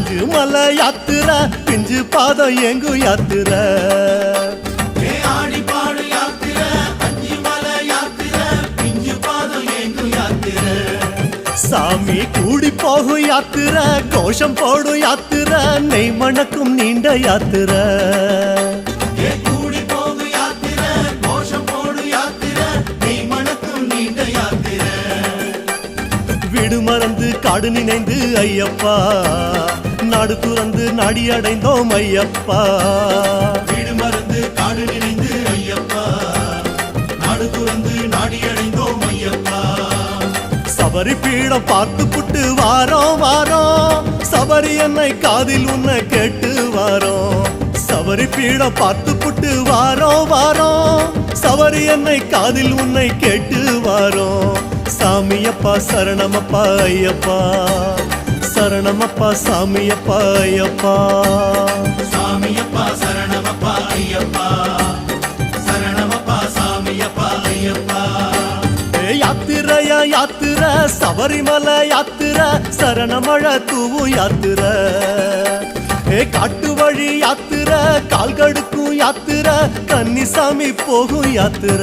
அஞ்சு மலை யாத்திர பிஞ்சு பாதம் எங்கு யாத்திர ஆடி பாடு யாத்திர அஞ்சு மலை யாத்திர பிஞ்சு பாதம் எங்கு யாத்திர சாமி கூடி போகும் யாத்திர கோஷம் போடும் யாத்திர நெய் மணக்கும் நீண்ட யாத்திர கூடி போகு யாத்திர கோஷம் போடு யாத்திர நெய் மணக்கும் நீண்ட யாத்திர வீடு மறந்து காடு நினைந்து ஐயப்பா நாடு துறந்து நாடி அடைந்தோம் ஐயப்பா வீடு மறந்து காடு நினைந்து ஐயப்பா நாடு துறந்து நாடி அடைந்தோம் ஐயப்பா சபரி பீடம் பார்த்து புட்டு வாரோம் வாரோம் சபரி என்னை காதில் உன்னை கேட்டு வாரோம் சபரி பீடம் பார்த்து புட்டு வாரோம் வாரோம் சபரி என்னை காதில் உன்னை கேட்டு வாரோம் சாமியப்பா சரணமப்பா ஐயப்பா சரணமப்பா சாமியப்பா ஐயப்பா சாமியப்பா சரணமப்பா ஐயப்பா சரணமப்பா சாமியப்பா ஐயப்பா யாத்திரையா யாத்திர சபரிமலை யாத்திர சரணமழ தூவு யாத்திர காட்டு வழி யாத்திர கால்கடுக்கும் யாத்திர கன்னிசாமி போகும் யாத்திர